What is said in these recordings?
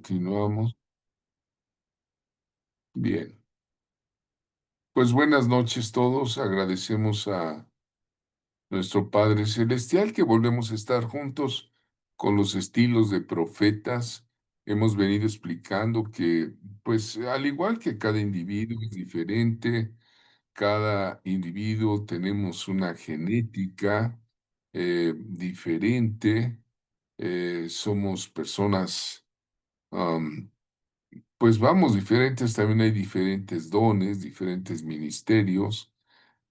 Continuamos. Bien. Pues buenas noches todos. Agradecemos a nuestro Padre Celestial que volvemos a estar juntos con los estilos de profetas. Hemos venido explicando que, pues, al igual que cada individuo es diferente, cada individuo tenemos una genética diferente, somos personas, pues vamos, diferentes, también hay diferentes dones, diferentes ministerios.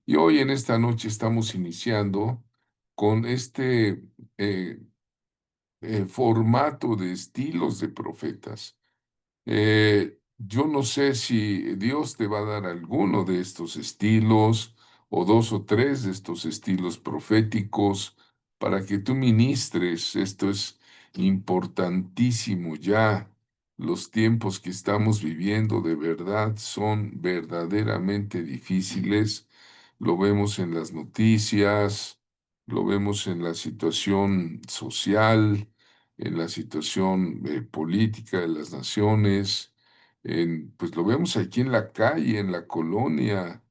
Y hoy en esta noche estamos iniciando con este eh, formato de estilos de profetas. Yo no sé si Dios te va a dar alguno de estos estilos o dos o tres de estos estilos proféticos para que tú ministres. Esto es importantísimo ya. Los tiempos que estamos viviendo de verdad son verdaderamente difíciles. Lo vemos en las noticias, lo vemos en la situación social, en la situación política de las naciones, pues lo vemos aquí en la calle, en la colonia,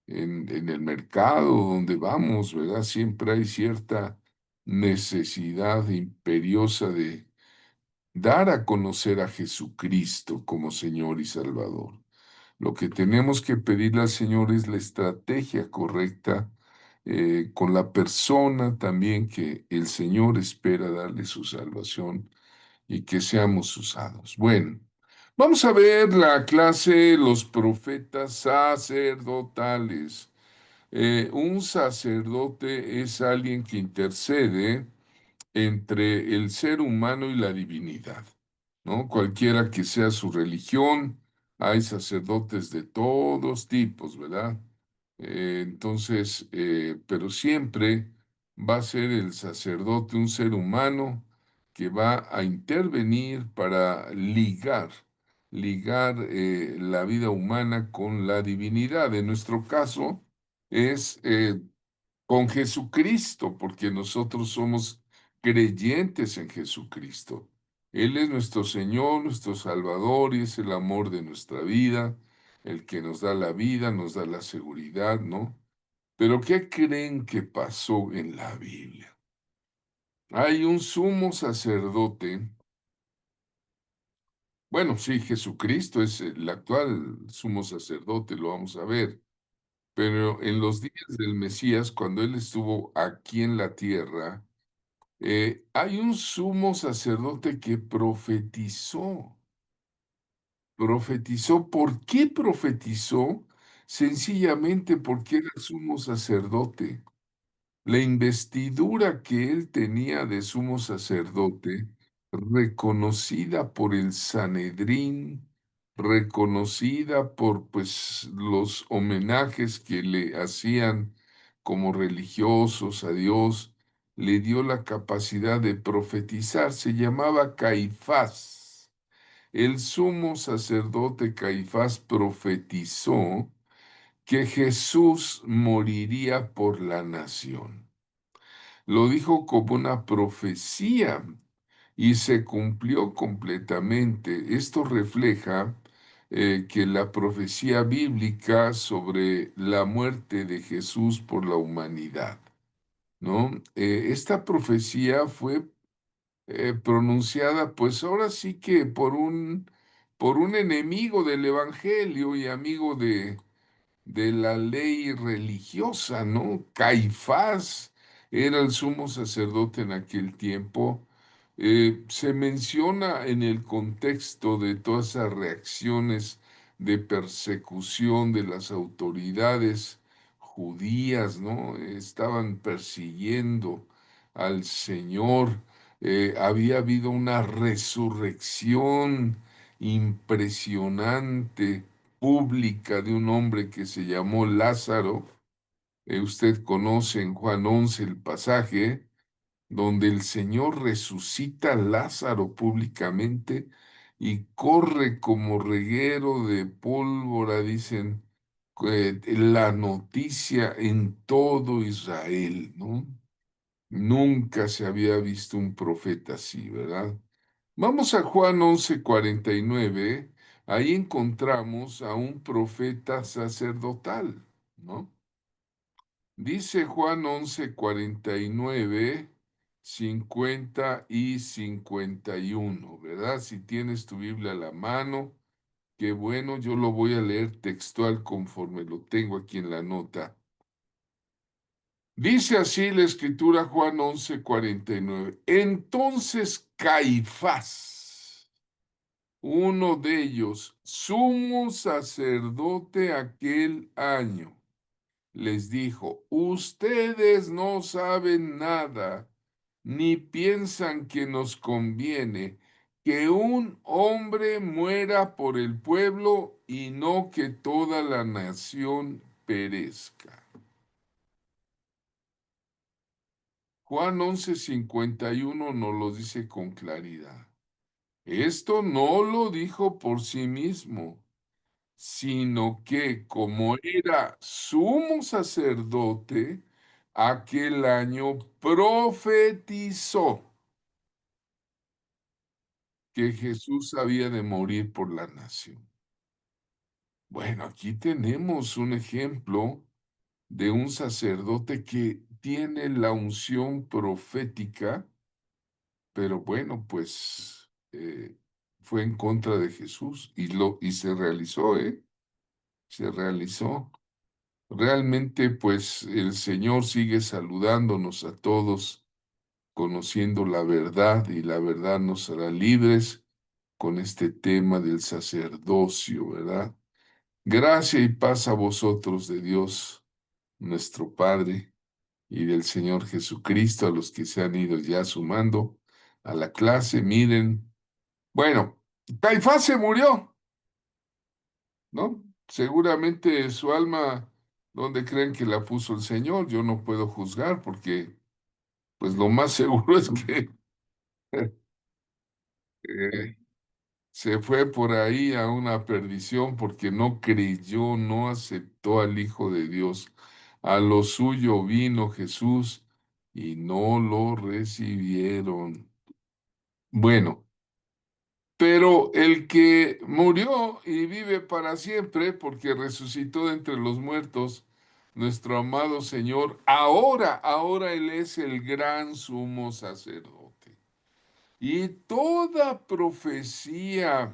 en el mercado donde vamos, ¿verdad? Siempre hay cierta necesidad imperiosa de dar a conocer a Jesucristo como Señor y Salvador. Lo que tenemos que pedirle al Señor es la estrategia correcta con la persona también que el Señor espera darle su salvación y que seamos usados. Bueno, vamos a ver la clase Los profetas sacerdotales. Un sacerdote es alguien que intercede entre el ser humano y la divinidad, ¿no? Cualquiera que sea su religión, hay sacerdotes de todos tipos, ¿verdad? Pero siempre va a ser el sacerdote un ser humano que va a intervenir para ligar la vida humana con la divinidad. En nuestro caso es con Jesucristo, porque nosotros somos creyentes en Jesucristo. Él es nuestro Señor, nuestro Salvador y es el amor de nuestra vida, el que nos da la vida, nos da la seguridad, ¿no? Pero ¿qué creen que pasó en la Biblia? Hay un sumo sacerdote, bueno, sí, Jesucristo es el actual sumo sacerdote, lo vamos a ver, pero en los días del Mesías, cuando Él estuvo aquí en la tierra, hay un sumo sacerdote que profetizó. Profetizó. ¿Por qué profetizó? Sencillamente porque era el sumo sacerdote. La investidura que él tenía de sumo sacerdote, reconocida por el Sanedrín, reconocida por pues los homenajes que le hacían como religiosos a Dios, le dio la capacidad de profetizar. Se llamaba Caifás. El sumo sacerdote Caifás profetizó que Jesús moriría por la nación. Lo dijo como una profecía y se cumplió completamente. Esto refleja que la profecía bíblica sobre la muerte de Jesús por la humanidad, ¿no? Esta profecía fue pronunciada, pues ahora sí que por un enemigo del Evangelio y amigo de la ley religiosa, ¿no? Caifás era el sumo sacerdote en aquel tiempo. Se menciona en el contexto de todas esas reacciones de persecución de las autoridades judías, ¿no? Estaban persiguiendo al Señor. Había habido una resurrección impresionante pública de un hombre que se llamó Lázaro. Usted conoce en Juan 11 el pasaje donde el Señor resucita a Lázaro públicamente y corre como reguero de pólvora, dicen, la noticia en todo Israel, ¿no? Nunca se había visto un profeta así, ¿verdad? Vamos a Juan 11:49. Ahí encontramos a un profeta sacerdotal, ¿no? Dice Juan 11:49, 50 y 51, ¿verdad? Si tienes tu Biblia a la mano, qué bueno, yo lo voy a leer textual conforme lo tengo aquí en la nota. Dice así la escritura Juan 11:49. Entonces Caifás, uno de ellos, sumo sacerdote aquel año, les dijo, ustedes no saben nada, ni piensan que nos conviene que un hombre muera por el pueblo y no que toda la nación perezca. Juan 11:51 nos lo dice con claridad. Esto no lo dijo por sí mismo, sino que como era sumo sacerdote, aquel año profetizó que Jesús había de morir por la nación. Bueno, aquí tenemos un ejemplo de un sacerdote que tiene la unción profética, pero bueno, pues fue en contra de Jesús y se realizó, ¿eh? Se realizó. Realmente, pues el Señor sigue saludándonos a todos, conociendo la verdad y la verdad nos hará libres con este tema del sacerdocio, ¿verdad? Gracia y paz a vosotros de Dios, nuestro Padre, y del Señor Jesucristo, a los que se han ido ya sumando a la clase. Miren, bueno, Caifás se murió, ¿no? Seguramente su alma, ¿dónde creen que la puso el Señor? Yo no puedo juzgar porque, pues lo más seguro es que eh, se fue por ahí a una perdición porque no creyó, no aceptó al Hijo de Dios. A lo suyo vino Jesús y no lo recibieron. Bueno. Pero el que murió y vive para siempre, porque resucitó de entre los muertos, nuestro amado Señor, ahora Él es el gran sumo sacerdote. Y toda profecía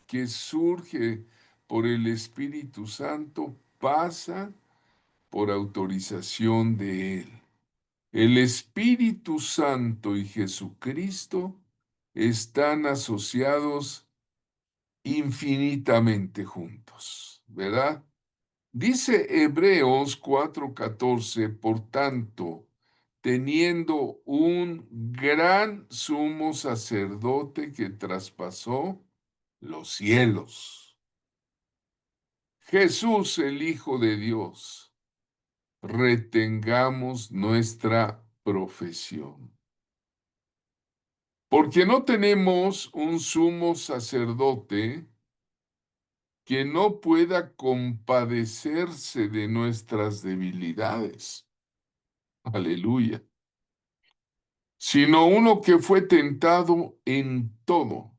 que surge por el Espíritu Santo pasa por autorización de Él. El Espíritu Santo y Jesucristo están asociados infinitamente juntos, ¿verdad? Dice Hebreos 4:14, por tanto, teniendo un gran sumo sacerdote que traspasó los cielos, Jesús el Hijo de Dios, retengamos nuestra profesión. Porque no tenemos un sumo sacerdote que no pueda compadecerse de nuestras debilidades. Aleluya. Sino uno que fue tentado en todo,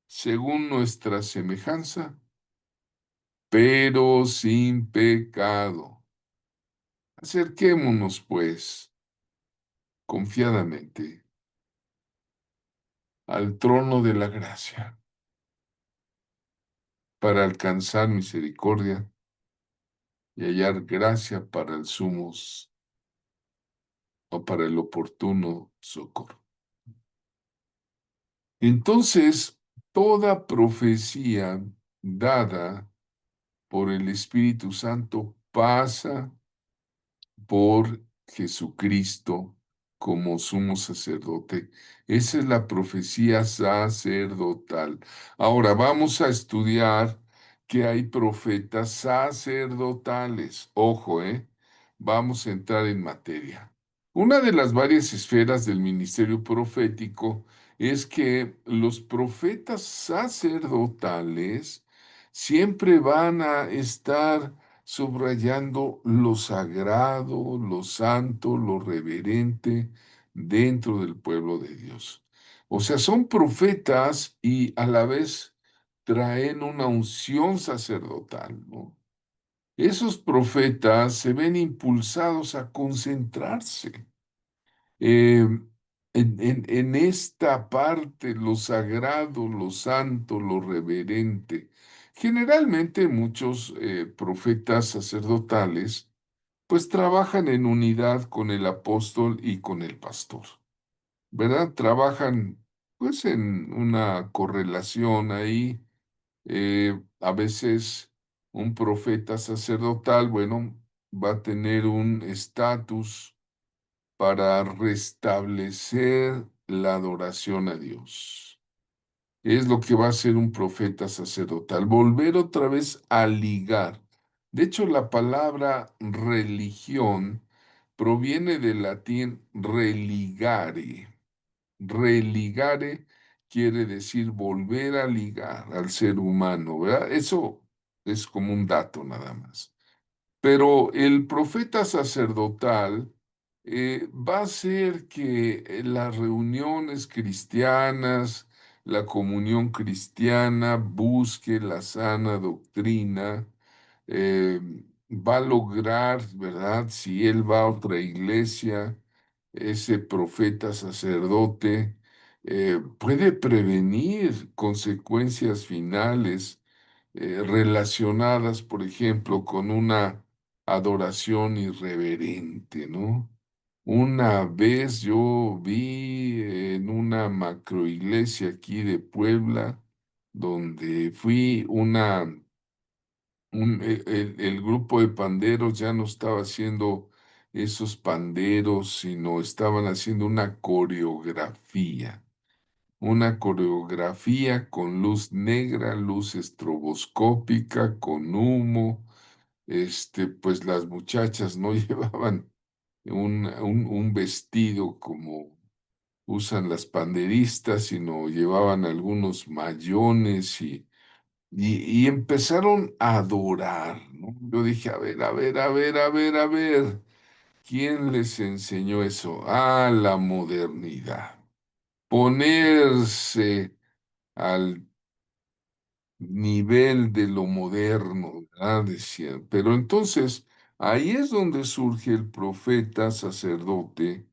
según nuestra semejanza, pero sin pecado. Acerquémonos, pues, confiadamente al trono de la gracia para alcanzar misericordia y hallar gracia para el sumos o para el oportuno socorro. Entonces, toda profecía dada por el Espíritu Santo pasa por Jesucristo como sumo sacerdote. Esa es la profecía sacerdotal. Ahora vamos a estudiar que hay profetas sacerdotales. Ojo, ¿eh? Vamos a entrar en materia. Una de las varias esferas del ministerio profético es que los profetas sacerdotales siempre van a estar subrayando lo sagrado, lo santo, lo reverente dentro del pueblo de Dios. O sea, son profetas y a la vez traen una unción sacerdotal, ¿no? Esos profetas se ven impulsados a concentrarse eh, en esta parte, lo sagrado, lo santo, lo reverente. Generalmente muchos profetas sacerdotales pues trabajan en unidad con el apóstol y con el pastor, ¿verdad? Trabajan pues en una correlación ahí. A veces un profeta sacerdotal, bueno, va a tener un estatus para restablecer la adoración a Dios. Es lo que va a hacer un profeta sacerdotal, volver otra vez a ligar. De hecho, la palabra religión proviene del latín religare. Religare quiere decir volver a ligar al ser humano, ¿verdad? Eso es como un dato nada más. Pero el profeta sacerdotal va a hacer que las reuniones cristianas, la comunión cristiana, busque la sana doctrina, eh, va a lograr, ¿verdad? Si él va a otra iglesia, ese profeta sacerdote puede prevenir consecuencias finales relacionadas, por ejemplo, con una adoración irreverente, ¿no? Una vez yo vi en una macroiglesia aquí de Puebla, donde fui el grupo de panderos ya no estaba haciendo esos panderos, sino estaban haciendo una coreografía con luz negra, luz estroboscópica, con humo. Pues las muchachas no llevaban un vestido como usan las panderistas, sino llevaban algunos mayones y empezaron a adorar, ¿no? Yo dije, a ver, a ver, a ver, a ver, a ver, ¿quién les enseñó eso? Ah, la modernidad. Ponerse al nivel de lo moderno, ¿verdad? Decían. Pero entonces, ahí es donde surge el profeta sacerdote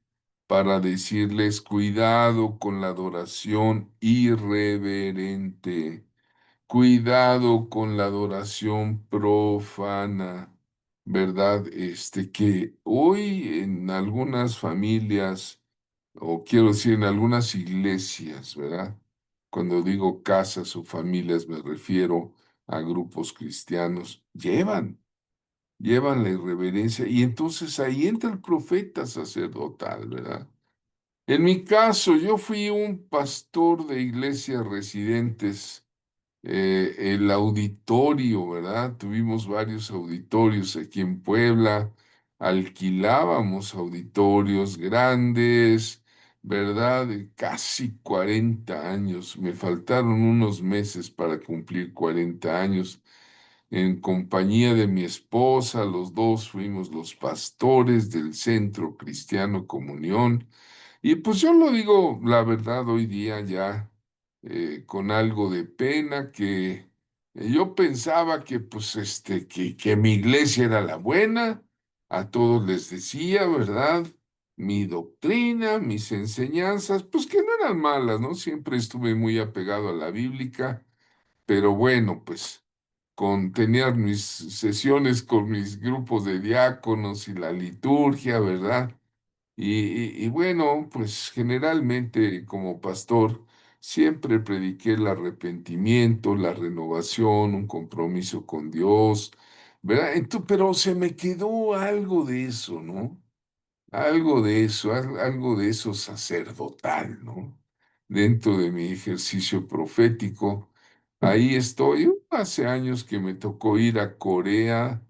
para decirles, cuidado con la adoración irreverente. Cuidado con la adoración profana, ¿verdad? Que hoy en algunas familias, o quiero decir en algunas iglesias, ¿verdad? Cuando digo casas o familias me refiero a grupos cristianos, llevan la irreverencia y entonces ahí entra el profeta sacerdotal, ¿verdad? En mi caso, yo fui un pastor de iglesias residentes el auditorio, ¿verdad? Tuvimos varios auditorios aquí en Puebla, alquilábamos auditorios grandes, ¿verdad? De casi 40 años, me faltaron unos meses para cumplir 40 años. En compañía de mi esposa, los dos fuimos los pastores del Centro Cristiano Comunión. Y pues yo lo digo, la verdad, hoy día ya con algo de pena que yo pensaba que pues que mi iglesia era la buena, a todos les decía, ¿verdad? Mi doctrina, mis enseñanzas, pues que no eran malas, ¿no? Siempre estuve muy apegado a la bíblica, pero bueno, pues tenía mis sesiones con mis grupos de diáconos y la liturgia, ¿verdad? Y bueno, pues generalmente como pastor siempre prediqué el arrepentimiento, la renovación, un compromiso con Dios, ¿verdad? Pero se me quedó algo de eso, ¿no? Algo de eso, algo de eso sacerdotal, ¿no? Dentro de mi ejercicio profético. Ahí estoy. Hace años que me tocó ir a Corea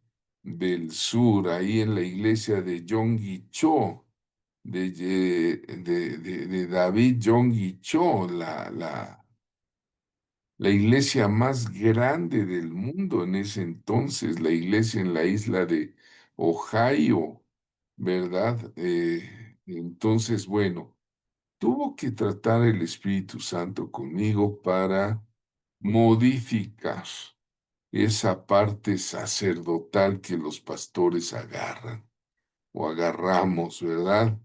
del Sur, ahí en la iglesia de Yonggi-cho de David Yonggi-cho, la iglesia más grande del mundo en ese entonces, la iglesia en la isla de Ohio, ¿verdad? Entonces, bueno. tuvo que tratar el Espíritu Santo conmigo para modificar esa parte sacerdotal que los pastores agarran o agarramos, ¿verdad?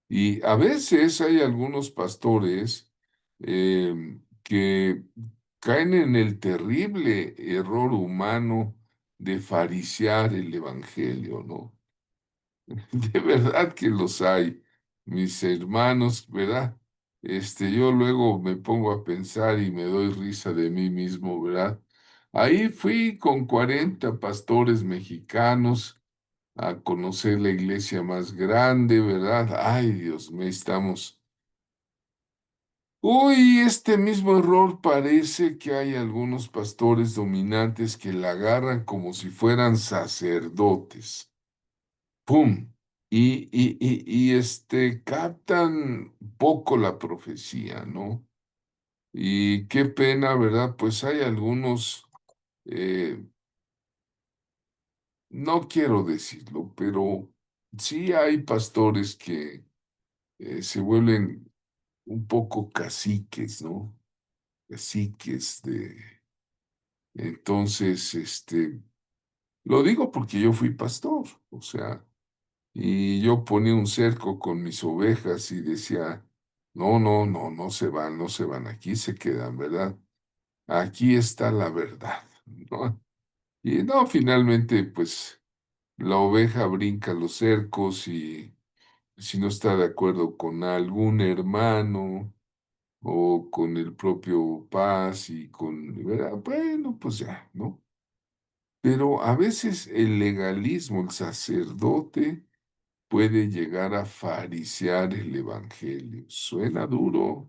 Y a veces hay algunos pastores que caen en el terrible error humano de farisear el evangelio, ¿no? De verdad que los hay, mis hermanos, ¿verdad? Yo luego me pongo a pensar y me doy risa de mí mismo, ¿verdad? Ahí fui con 40 pastores mexicanos a conocer la iglesia más grande, ¿verdad? Ay, Dios mío, estamos. Uy, este mismo error parece que hay algunos pastores dominantes que la agarran como si fueran sacerdotes. ¡Pum! Captan poco la profecía, ¿no? Y qué pena, ¿verdad? Pues hay algunos, eh, no quiero decirlo, pero sí hay pastores que se vuelven un poco caciques, ¿no? Caciques de... Entonces, lo digo porque yo fui pastor, o sea, y yo ponía un cerco con mis ovejas y decía, no, no, no, no se van, no se van, aquí se quedan, ¿verdad? Aquí está la verdad, ¿no? Y no, finalmente, pues la oveja brinca los cercos y si no está de acuerdo con algún hermano o con el propio Paz y con, ¿verdad? Bueno, pues ya, ¿no? Pero a veces el legalismo, el sacerdote, puede llegar a farisear el evangelio. Suena duro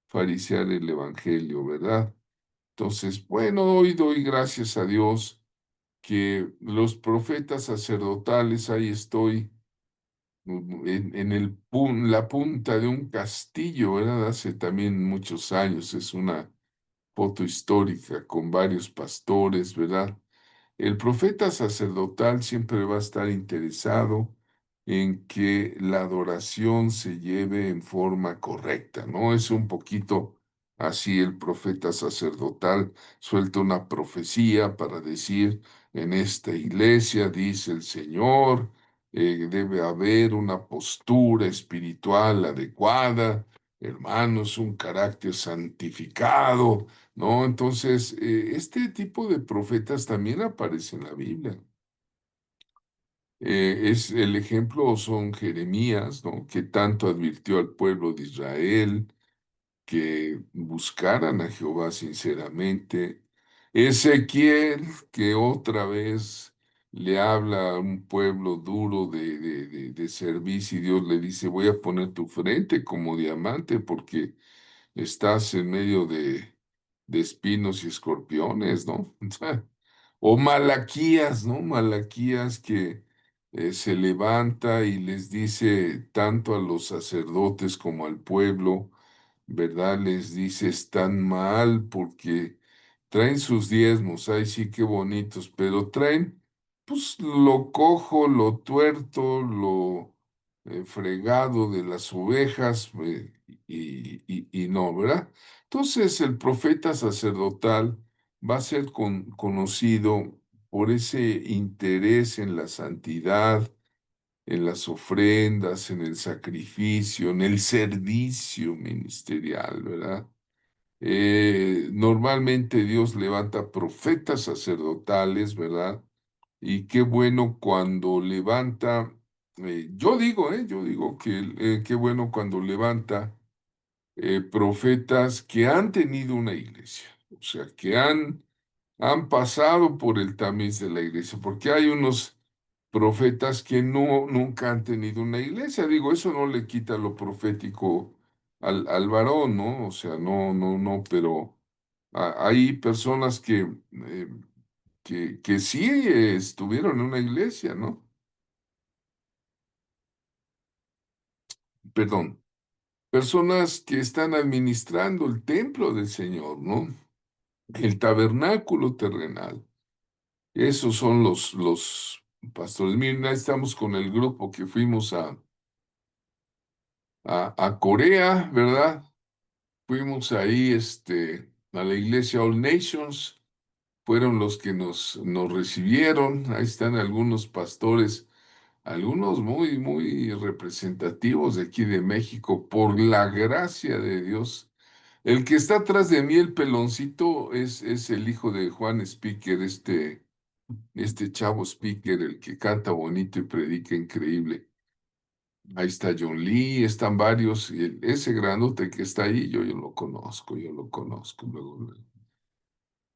farisear el evangelio, ¿verdad? Entonces, bueno, hoy doy gracias a Dios que los profetas sacerdotales, ahí estoy en la punta de un castillo, ¿verdad? Hace también muchos años, es una foto histórica con varios pastores, ¿verdad? El profeta sacerdotal siempre va a estar interesado en que la adoración se lleve en forma correcta, ¿no? Es un poquito así el profeta sacerdotal suelta una profecía para decir, en esta iglesia, dice el Señor, debe haber una postura espiritual adecuada, hermanos, un carácter santificado, ¿no? Entonces, este tipo de profetas también aparece en la Biblia. Es el ejemplo son Jeremías, ¿no? Que tanto advirtió al pueblo de Israel que buscaran a Jehová sinceramente. Ezequiel, que otra vez le habla a un pueblo duro de servicio y Dios le dice, voy a poner tu frente como diamante porque estás en medio de espinos y escorpiones, ¿no? O Malaquías, ¿no? Malaquías que se levanta y les dice tanto a los sacerdotes como al pueblo, ¿verdad? Les dice, están mal porque traen sus diezmos, ay sí, qué bonitos, pero traen, pues, lo cojo, lo tuerto, lo fregado de las ovejas, y no, ¿verdad? Entonces el profeta sacerdotal va a ser conocido por ese interés en la santidad, en las ofrendas, en el sacrificio, en el servicio ministerial, ¿verdad? Normalmente Dios levanta profetas sacerdotales, ¿verdad? Y qué bueno cuando levanta, yo digo que qué bueno cuando levanta profetas que han tenido una iglesia, o sea, que han pasado por el tamiz de la iglesia, porque hay unos profetas que no, nunca han tenido una iglesia. Digo, eso no le quita lo profético al varón, ¿no? O sea, no, no, no, pero hay personas que sí estuvieron en una iglesia, ¿no? Perdón, personas que están administrando el templo del Señor, ¿no? El tabernáculo terrenal. Esos son los pastores. Miren, ahí estamos con el grupo que fuimos a Corea, ¿verdad? Fuimos ahí, a la iglesia All Nations, fueron los que nos recibieron. Ahí están algunos pastores, algunos muy, muy representativos de aquí de México, por la gracia de Dios. El que está atrás de mí, el peloncito, es el hijo de Juan Speaker, este chavo Speaker, el que canta bonito y predica increíble. Ahí está John Lee, están varios, y ese grandote que está ahí, yo lo conozco, yo lo conozco. Luego.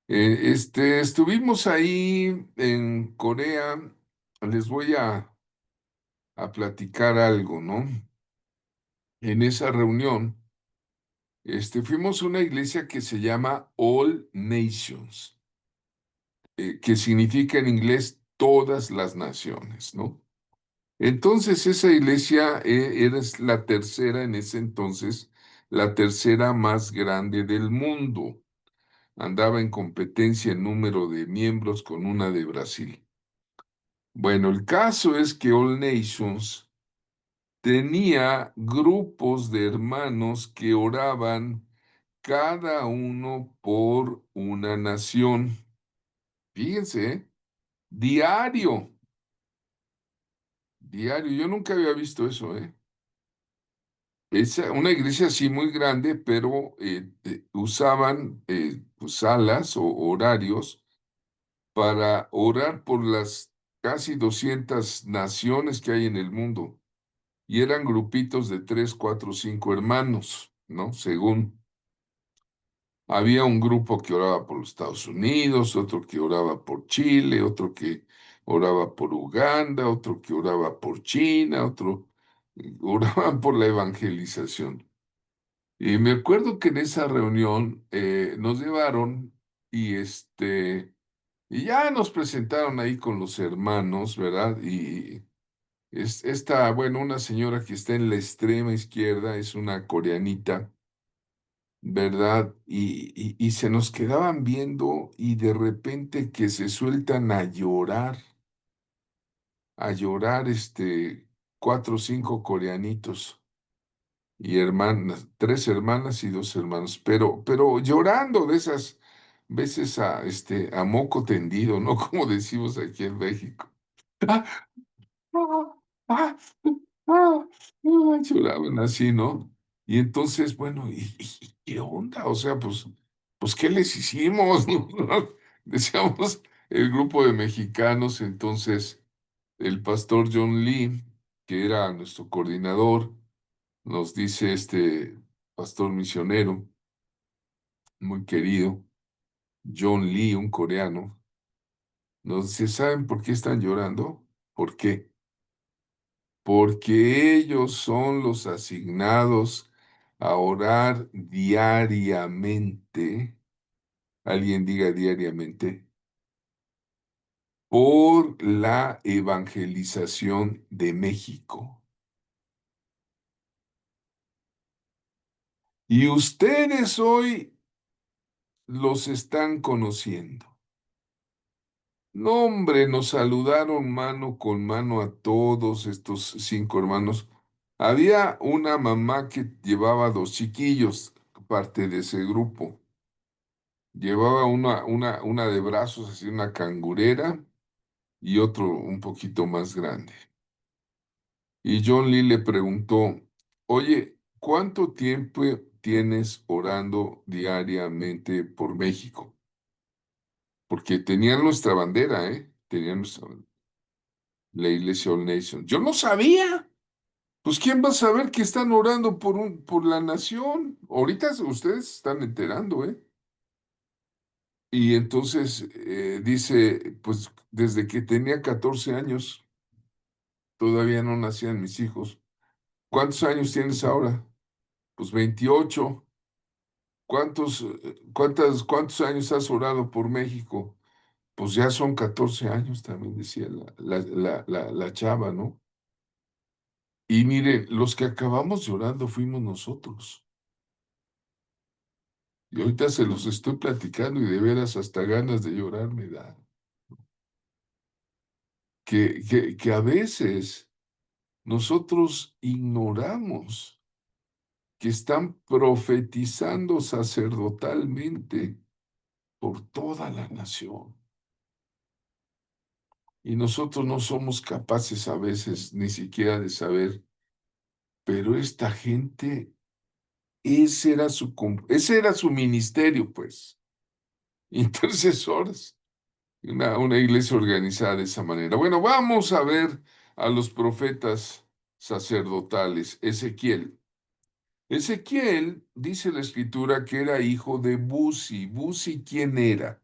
Estuvimos ahí en Corea, les voy a platicar algo, ¿no? En esa reunión, fuimos a una iglesia que se llama All Nations, que significa en inglés todas las naciones, ¿no? Entonces esa iglesia era la tercera en ese entonces, la tercera más grande del mundo. Andaba en competencia en número de miembros con una de Brasil. Bueno, el caso es que All Nations tenía grupos de hermanos que oraban cada uno por una nación. Fíjense, ¿eh? Diario, diario. Yo nunca había visto eso, ¿eh? Es una iglesia así muy grande, pero usaban pues, salas o horarios para orar por las casi 200 naciones que hay en el mundo. Y eran grupitos de 3, 4, 5 hermanos, ¿no? Según. Había un grupo que oraba por los Estados Unidos, otro que oraba por Chile, otro que oraba por Uganda, otro que oraba por China, otro oraban por la evangelización. Y me acuerdo que en esa reunión nos llevaron y y ya nos presentaron ahí con los hermanos, ¿verdad? Y bueno, una señora que está en la extrema izquierda es una coreanita, ¿verdad? Y se nos quedaban viendo y de repente que se sueltan a llorar, cuatro o cinco coreanitos y hermanas, tres hermanas y dos hermanos, pero llorando de esas veces a moco tendido, ¿no? Como decimos aquí en México. Ah, lloraban así, ¿no? Y entonces, bueno, ¿y qué onda? O sea, pues, ¿qué les hicimos? ¿No? Decíamos el grupo de mexicanos, entonces el pastor John Lee, que era nuestro coordinador, nos dice este pastor misionero muy querido, John Lee, un coreano, nos dice, ¿saben por qué están llorando? ¿Por qué? Porque ellos son los asignados a orar diariamente, alguien diga diariamente, por la evangelización de México. Y ustedes hoy los están conociendo. No, hombre, nos saludaron mano con mano a todos estos cinco hermanos. Había una mamá que llevaba dos chiquillos, parte de ese grupo. Llevaba una de brazos, así una cangurera, y otro un poquito más grande. Y John Lee le preguntó, oye, ¿cuánto tiempo tienes orando diariamente por México? Porque tenían nuestra bandera, ¿eh? Tenían la iglesia All Nation. Yo no sabía. Pues ¿quién va a saber que están orando por la nación? Ahorita ustedes se están enterando, ¿eh? Y entonces dice, pues desde que tenía 14 años, todavía no nacían mis hijos. ¿Cuántos años tienes ahora? Pues 28. ¿Cuántos años has orado por México? Pues ya son 14 años, también decía la chava, ¿no? Y miren, los que acabamos llorando fuimos nosotros. Y ahorita se los estoy platicando y de veras hasta ganas de llorar me da. Que a veces nosotros ignoramos. que están profetizando sacerdotalmente por toda la nación. Y nosotros no somos capaces a veces ni siquiera de saber, pero esta gente, ese era su ministerio, pues. Intercesores. Una iglesia organizada de esa manera. Bueno, vamos a ver a los profetas sacerdotales. Ezequiel. Ezequiel, dice la escritura, que era hijo de Buzi. ¿Buzi quién era?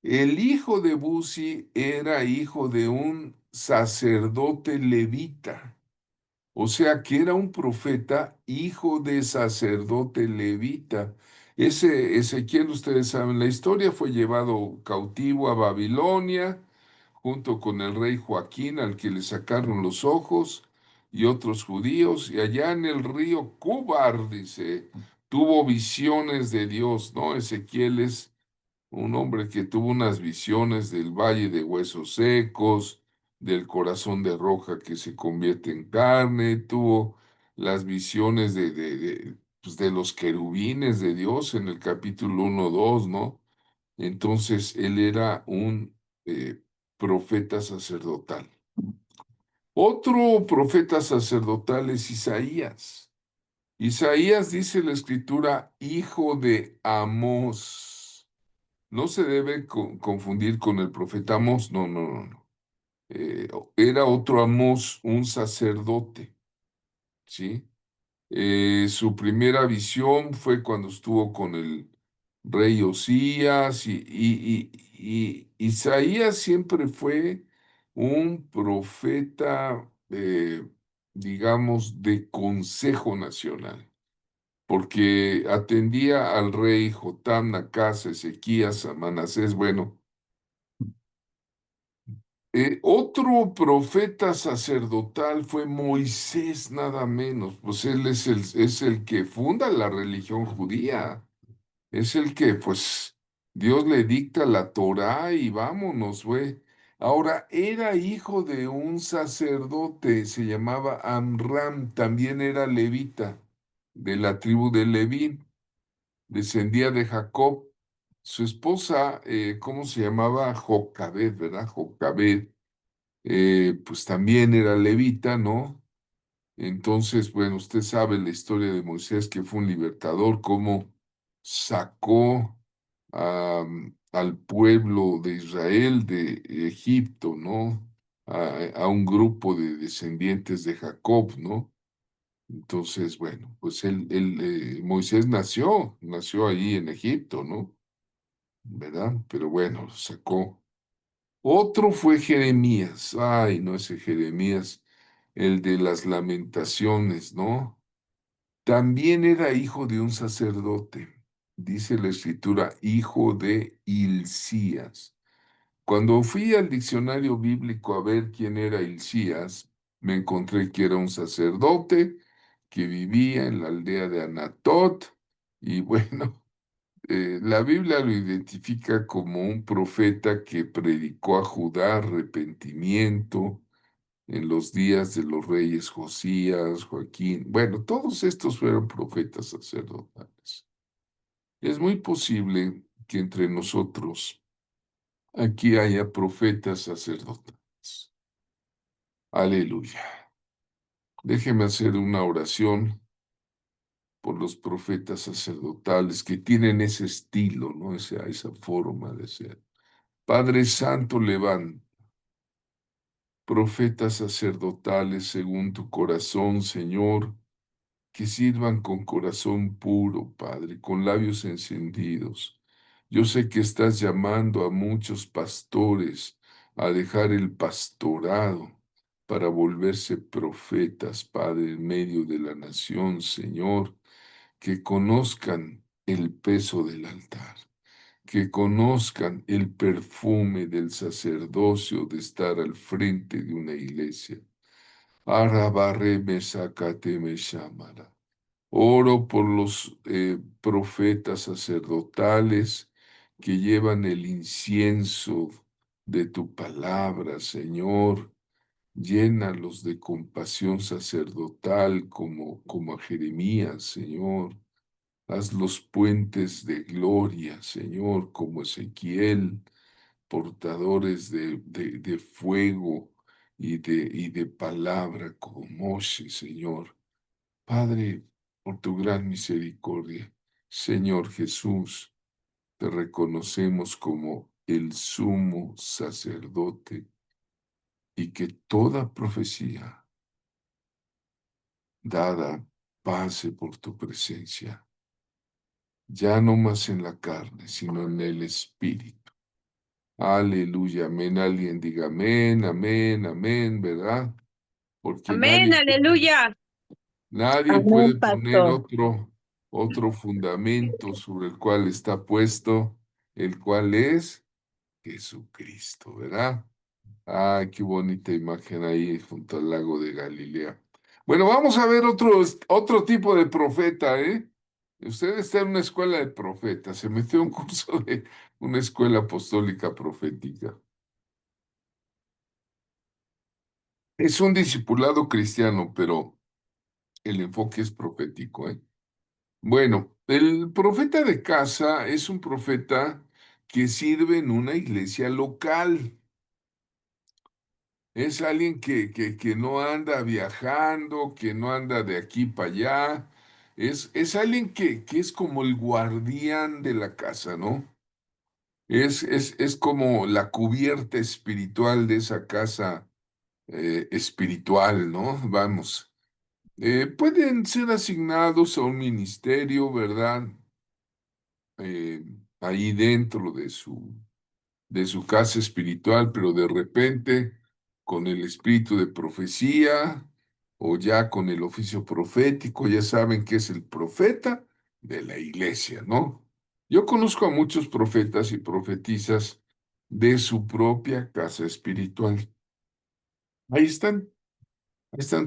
El hijo de Buzi era hijo de un sacerdote levita. O sea que era un profeta, hijo de sacerdote levita. Ese Ezequiel, ustedes saben la historia, fue llevado cautivo a Babilonia junto con el rey Joaquín, al que le sacaron los ojos, y otros judíos, y allá en el río Cúbar, dice, tuvo visiones de Dios, ¿no? Ezequiel es un hombre que tuvo unas visiones del valle de huesos secos, del corazón de roca que se convierte en carne, tuvo las visiones pues, de los querubines de Dios en el capítulo 1, 2, ¿no? Entonces él era un profeta sacerdotal. Otro profeta sacerdotal es Isaías. Isaías dice la escritura, hijo de Amós. No se debe confundir con el profeta Amós, no, no, no, no. Era otro Amós, un sacerdote, ¿sí? Su primera visión fue cuando estuvo con el rey Osías y Isaías siempre fue un profeta, digamos, de consejo nacional, porque atendía al rey Jotam, Acaz, Ezequías, a Manasés, bueno. Otro profeta sacerdotal fue Moisés, nada menos, pues él es el que funda la religión judía, es el que, pues, Dios le dicta la Torá y vámonos, güey. Ahora, era hijo de un sacerdote, se llamaba Amram, también era levita, de la tribu de Leví, descendía de Jacob. Su esposa, ¿cómo se llamaba? Jocabed, ¿verdad? Jocabed pues también era levita, ¿no? Entonces, bueno, usted sabe la historia de Moisés, que fue un libertador, cómo sacó al pueblo de Israel de Egipto, ¿no? A un grupo de descendientes de Jacob, ¿no? Entonces, bueno, pues Moisés nació ahí en Egipto, ¿no? ¿Verdad? Pero bueno, sacó. Otro fue Jeremías. Ay, no, ese Jeremías, el de las lamentaciones, ¿no? También era hijo de un sacerdote. Dice la escritura, hijo de Hilcías. Cuando fui al diccionario bíblico a ver quién era Hilcías, me encontré que era un sacerdote que vivía en la aldea de Anatot. Y bueno, la Biblia lo identifica como un profeta que predicó a Judá arrepentimiento en los días de los reyes Josías, Joaquín. Bueno, todos estos fueron profetas sacerdotales. Es muy posible que entre nosotros aquí haya profetas sacerdotales. Aleluya. Déjeme hacer una oración por los profetas sacerdotales que tienen ese estilo, ¿no? Esa forma de ser. Padre Santo, levanta profetas sacerdotales según tu corazón, Señor, que sirvan con corazón puro, Padre, con labios encendidos. Yo sé que estás llamando a muchos pastores a dejar el pastorado para volverse profetas, Padre, en medio de la nación, Señor, que conozcan el peso del altar, que conozcan el perfume del sacerdocio de estar al frente de una iglesia. Arabarre me sacate me llamara. Oro por los profetas sacerdotales que llevan el incienso de tu palabra, Señor, Llénalos de compasión sacerdotal como a Jeremías, Señor. Haz los puentes de gloria, Señor, como Ezequiel, portadores de fuego y de palabra como Moshe, Señor. Padre, por tu gran misericordia, Señor Jesús, te reconocemos como el sumo sacerdote y que toda profecía dada pase por tu presencia, ya no más en la carne, sino en el Espíritu. Aleluya, amén. Alguien diga amén, amén, amén, ¿verdad? Porque Amén, aleluya. nadie Amén, puede poner pastor. otro fundamento sobre el cual está puesto, el cual es Jesucristo, ¿verdad? Ay, qué bonita imagen ahí junto al lago de Galilea. Bueno, vamos a ver otro tipo de profeta, ¿eh? Usted está en una escuela de profetas, se metió a un curso de una escuela apostólica profética. Es un discipulado cristiano, pero el enfoque es profético, ¿eh? Bueno, el profeta de casa es un profeta que sirve en una iglesia local. Es alguien que no anda viajando, que no anda de aquí para allá. Es alguien que es como el guardián de la casa, ¿no? Es como la cubierta espiritual de esa casa espiritual, ¿no? Vamos. Pueden ser asignados a un ministerio, ¿verdad? Eh, ahí dentro de su casa espiritual, pero de repente con el espíritu de profecía o ya con el oficio profético, ya saben que es el profeta de la iglesia, ¿no? Yo conozco a muchos profetas y profetizas de su propia casa espiritual. Ahí están,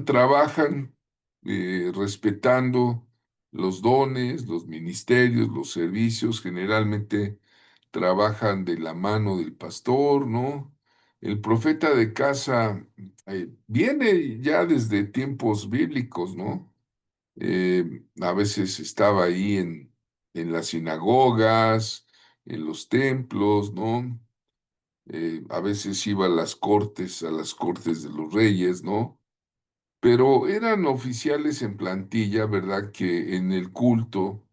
trabajan respetando los dones, los ministerios, los servicios, generalmente trabajan de la mano del pastor, ¿no? El profeta de casa viene ya desde tiempos bíblicos, ¿no? A veces estaba ahí en las sinagogas, en los templos, ¿no? A veces iba a las cortes de los reyes, ¿no? Pero eran oficiales en plantilla, ¿verdad? Que en el culto,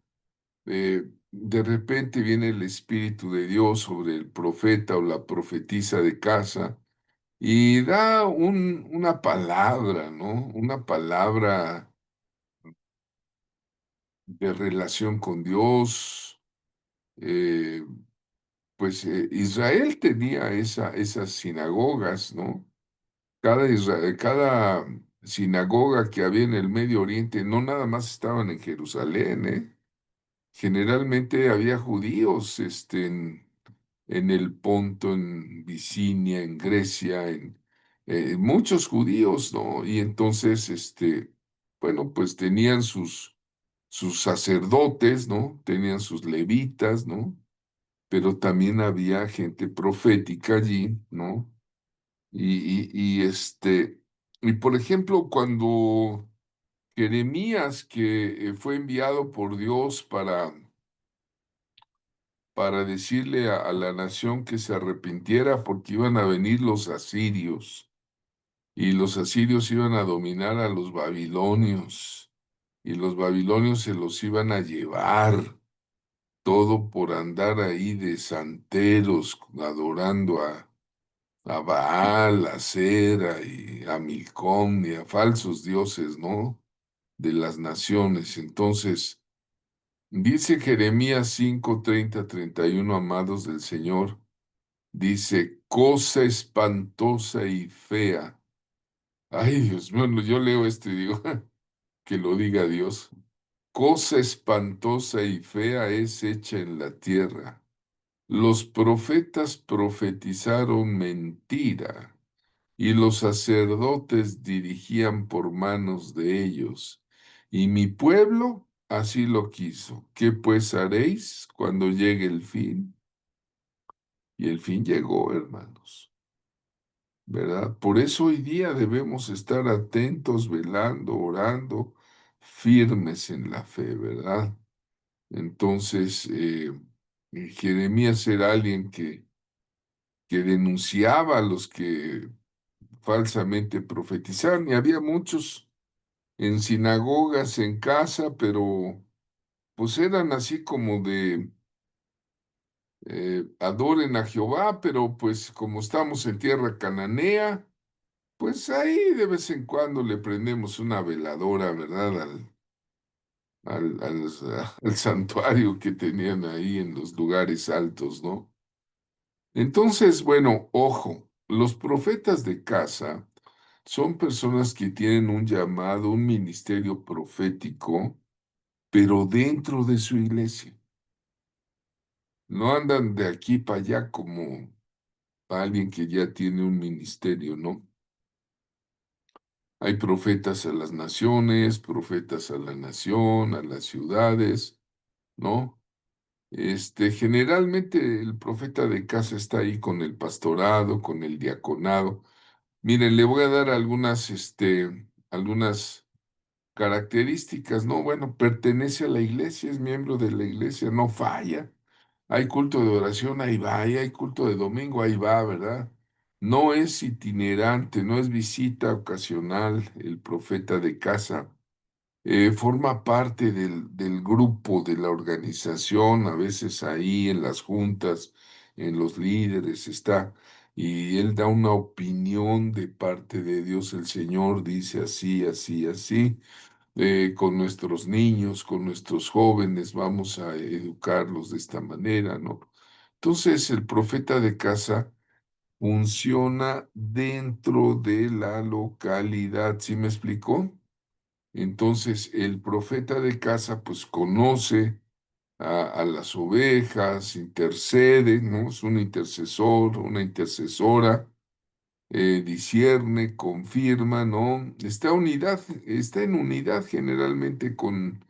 de repente viene el Espíritu de Dios sobre el profeta o la profetisa de casa y da una palabra, ¿no? Una palabra de relación con Dios. Eh, pues Israel tenía esas sinagogas, ¿no? Cada sinagoga que había en el Medio Oriente no nada más estaban en Jerusalén, ¿eh? Generalmente había judíos en el Ponto, en Bicinia, en Grecia, muchos judíos, ¿no? Y entonces, bueno, pues tenían sus sacerdotes, ¿no? Tenían sus levitas, ¿no? Pero también había gente profética allí, ¿no? Y por ejemplo, cuando Jeremías, que fue enviado por Dios para decirle a la nación que se arrepintiera porque iban a venir los asirios y los asirios iban a dominar a los babilonios y los babilonios se los iban a llevar, todo por andar ahí de santeros adorando a Baal, a Cera y a Milcom y a falsos dioses, ¿no? De las naciones. Entonces, dice Jeremías 5:30-31, amados del Señor, dice, cosa espantosa y fea. Ay, Dios mío, no, yo leo esto y digo, que lo diga Dios. Cosa espantosa y fea es hecha en la tierra. Los profetas profetizaron mentira y los sacerdotes dirigían por manos de ellos. Y mi pueblo así lo quiso. ¿Qué pues haréis cuando llegue el fin? Y el fin llegó, hermanos. ¿verdad? Por eso hoy día debemos estar atentos, velando, orando, firmes en la fe, ¿verdad? Entonces, Jeremías era alguien que denunciaba a los que falsamente profetizaban, y había muchos en sinagogas, en casa, pero pues eran así como de adoren a Jehová, pero pues como estamos en tierra cananea, pues ahí de vez en cuando le prendemos una veladora, ¿verdad? Al santuario que tenían ahí en los lugares altos, ¿no? Entonces, bueno, ojo, los profetas de casa son personas que tienen un llamado, un ministerio profético, pero dentro de su iglesia. No andan de aquí para allá como alguien que ya tiene un ministerio, ¿no? Hay profetas a las naciones, profetas a la nación, a las ciudades, ¿no? Generalmente el profeta de casa está ahí con el pastorado, con el diaconado. Miren, le voy a dar algunas características, ¿no? Bueno, pertenece a la iglesia, es miembro de la iglesia, no falla. Hay culto de oración, ahí va, y hay culto de domingo, ahí va, ¿verdad? No es itinerante, no es visita ocasional el profeta de casa. Forma parte del grupo, de la organización, a veces ahí en las juntas, en los líderes está, y él da una opinión de parte de Dios. El Señor dice así, así, así con nuestros niños, con nuestros jóvenes, vamos a educarlos de esta manera, ¿no? Entonces, el profeta de casa funciona dentro de la localidad, ¿sí me explicó? Entonces, el profeta de casa, pues conoce a las ovejas, intercede, ¿no? Es un intercesor, una intercesora, discierne, confirma, ¿no? Está en unidad generalmente con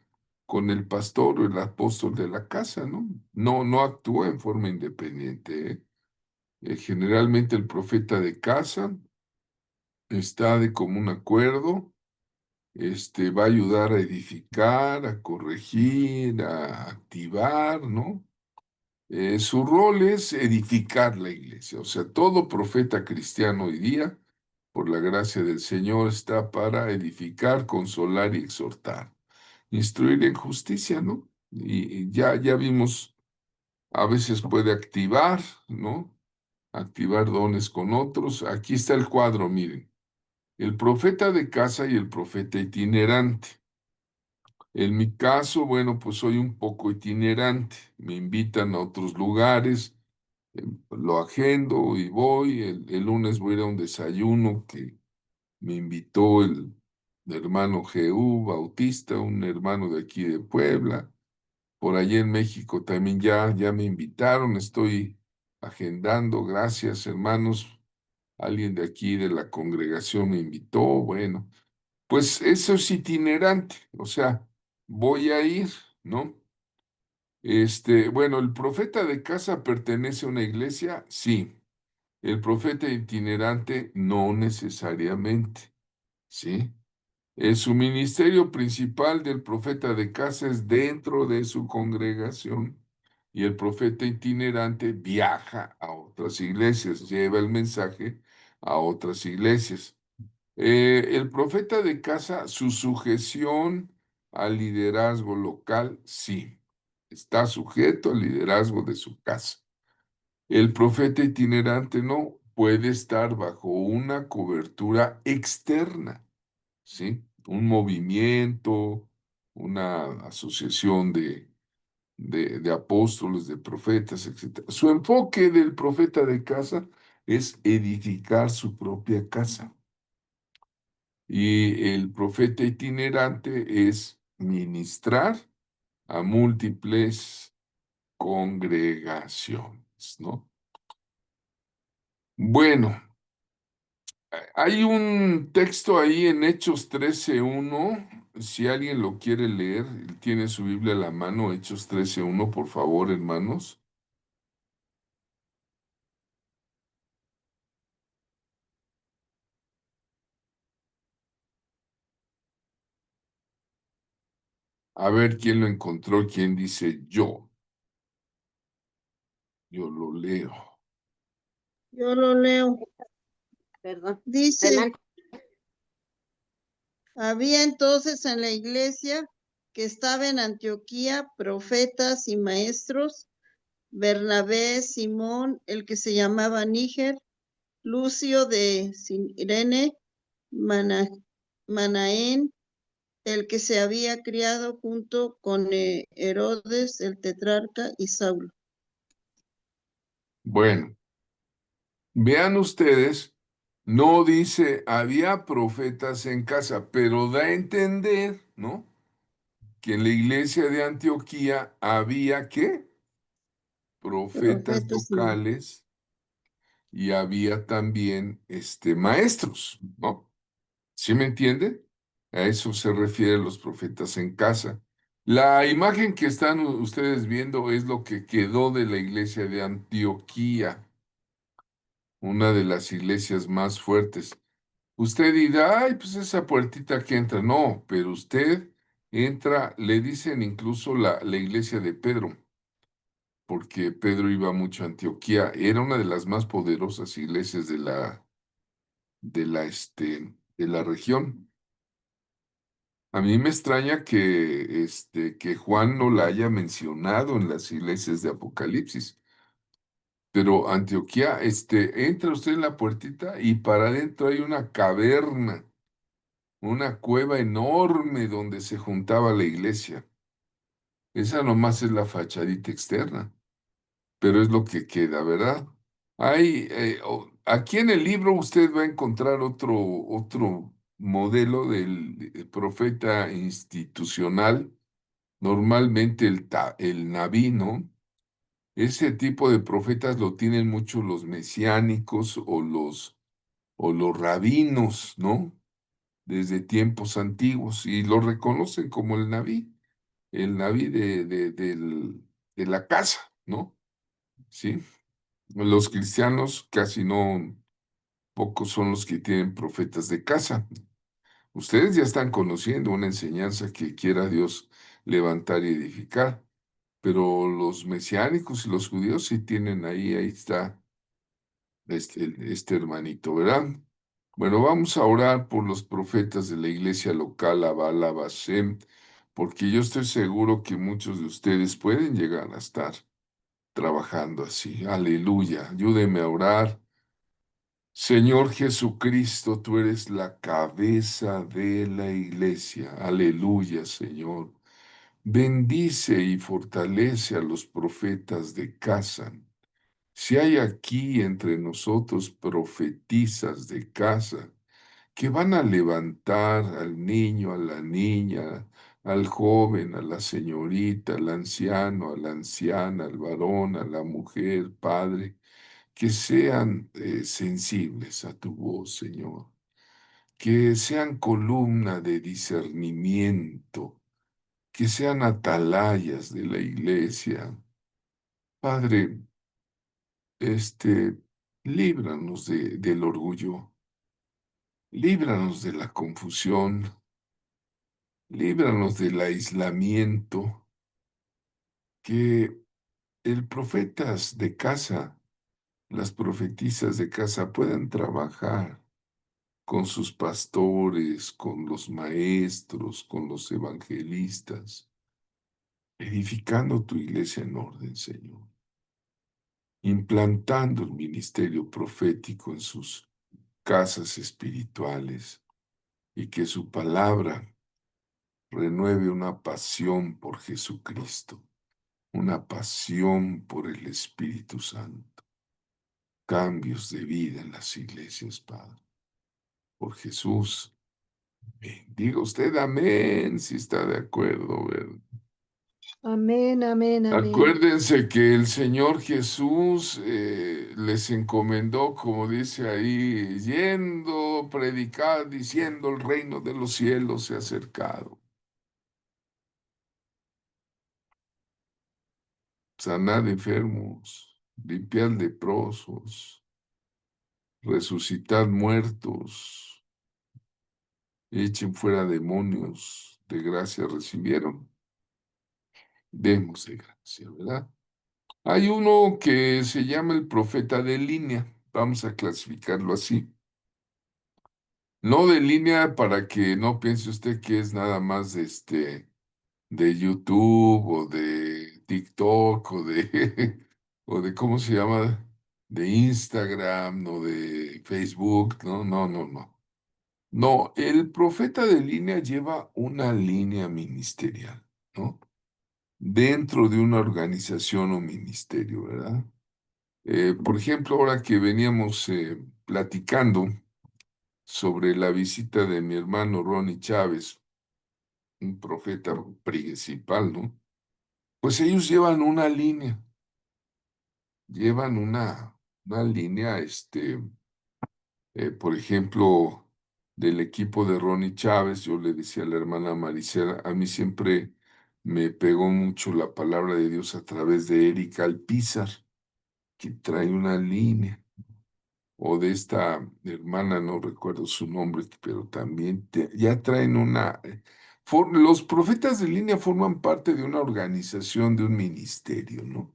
el pastor o el apóstol de la casa, ¿no? No actúa en forma independiente, ¿eh? Generalmente el profeta de casa está de común acuerdo, va a ayudar a edificar, a corregir, a activar, ¿no? Su rol es edificar la iglesia, o sea, todo profeta cristiano hoy día, por la gracia del Señor, está para edificar, consolar y exhortar, instruir en justicia, ¿no? Y ya vimos, a veces puede activar, ¿no? Activar dones con otros. Aquí está el cuadro, miren, el profeta de casa y el profeta itinerante. En mi caso, bueno, pues soy un poco itinerante, me invitan a otros lugares. Lo agendo y voy. El lunes voy a ir a un desayuno que me invitó el hermano Jehú Bautista, un hermano de aquí de Puebla. Por allí en México también ya me invitaron. Estoy agendando. Gracias, hermanos. Alguien de aquí de la congregación me invitó. Bueno, pues eso es itinerante. O sea, voy a ir, ¿no? Bueno, ¿el profeta de casa pertenece a una iglesia? Sí. El profeta itinerante no necesariamente, ¿sí? Su ministerio principal del profeta de casa es dentro de su congregación, y el profeta itinerante viaja a otras iglesias, lleva el mensaje a otras iglesias. El profeta de casa, su sujeción al liderazgo local, sí, está sujeto al liderazgo de su casa. El profeta itinerante no puede estar bajo una cobertura externa, ¿sí? Un movimiento, una asociación de apóstoles, de profetas, etcétera. Su enfoque del profeta de casa es edificar su propia casa. Y el profeta itinerante es ministrar a múltiples congregaciones, ¿no? Bueno. Hay un texto ahí en Hechos 13:1. Si alguien lo quiere leer, tiene su Biblia a la mano, Hechos 13:1, por favor, hermanos. A ver quién lo encontró, quién dice yo. Yo lo leo. Yo lo leo. Perdón. Dice, Adelante. había entonces en la iglesia que estaba en Antioquía profetas y maestros, Bernabé, Simón, el que se llamaba Níger, Lucio de Cirene, Manaén, el que se había criado junto con Herodes el tetrarca y Saulo. Bueno, vean ustedes, no dice había profetas en casa, pero da a entender, ¿no? Que en la iglesia de Antioquía había ¿qué? Profetas Profetas y locales y había también maestros, ¿no? ¿Sí me entiende? A eso se refieren los profetas en casa. La imagen que están ustedes viendo es lo que quedó de la iglesia de Antioquía, una de las iglesias más fuertes. Usted dirá, ay, pues esa puertita que entra. No, pero usted entra, le dicen incluso la iglesia de Pedro, porque Pedro iba mucho a Antioquía. Era una de las más poderosas iglesias de la región. A mí me extraña que Juan no la haya mencionado en las iglesias de Apocalipsis. Pero Antioquía, entra usted en la puertita y para adentro hay una caverna, una cueva enorme donde se juntaba la iglesia. Esa nomás es la fachadita externa, pero es lo que queda, ¿verdad? Aquí en el libro usted va a encontrar otro modelo del profeta institucional, normalmente el Nabí, ¿no? Ese tipo de profetas lo tienen mucho los mesiánicos o los rabinos, ¿no? Desde tiempos antiguos y lo reconocen como el Nabí de la casa, ¿no? Sí. Los cristianos casi no, pocos son los que tienen profetas de casa. Ustedes ya están conociendo una enseñanza que quiera Dios levantar y edificar, pero los mesiánicos y los judíos sí tienen ahí está este hermanito, ¿verdad? Bueno, vamos a orar por los profetas de la iglesia local, Abala, Bashem, porque yo estoy seguro que muchos de ustedes pueden llegar a estar trabajando así. Aleluya. Ayúdeme a orar. Señor Jesucristo, tú eres la cabeza de la iglesia. Aleluya, Señor. Bendice y fortalece a los profetas de casa. Si hay aquí entre nosotros profetizas de casa que van a levantar al niño, a la niña, al joven, a la señorita, al anciano, a la anciana, al varón, a la mujer, Padre, que sean sensibles a tu voz, Señor, que sean columna de discernimiento, que sean atalayas de la iglesia. Padre, líbranos del orgullo, líbranos de la confusión, líbranos del aislamiento, que el profetas de casa, las profetisas de casa puedan trabajar con sus pastores, con los maestros, con los evangelistas, edificando tu iglesia en orden, Señor, implantando el ministerio profético en sus casas espirituales y que su palabra renueve una pasión por Jesucristo, una pasión por el Espíritu Santo, cambios de vida en las iglesias, Padre, por Jesús. Amén. Diga usted amén si está de acuerdo, ¿verdad? Amén, amén, amén. Acuérdense que el Señor Jesús les encomendó, como dice ahí, yendo, predicar, diciendo el reino de los cielos se ha acercado. Sanad enfermos, limpiad leprosos, resucitad muertos, echen fuera demonios, de gracia recibieron. Demos de gracia, ¿verdad? Hay uno que se llama el profeta de línea, vamos a clasificarlo así. No de línea para que no piense usted que es nada más de YouTube o de TikTok o de, o de, ¿cómo se llama? De Instagram o de Facebook. No, no, no, no. No, el profeta de línea lleva una línea ministerial, ¿no? Dentro de una organización o ministerio, ¿verdad? Por ejemplo, ahora que veníamos platicando sobre la visita de mi hermano Ronnie Chávez, un profeta principal, ¿no? Pues ellos llevan una línea, por ejemplo, del equipo de Ronnie Chávez, yo le decía a la hermana Maricela, a mí siempre me pegó mucho la palabra de Dios a través de Erika Alpizar, que trae una línea, o de esta hermana, no recuerdo su nombre, pero también ya traen los profetas de línea forman parte de una organización, de un ministerio, ¿no?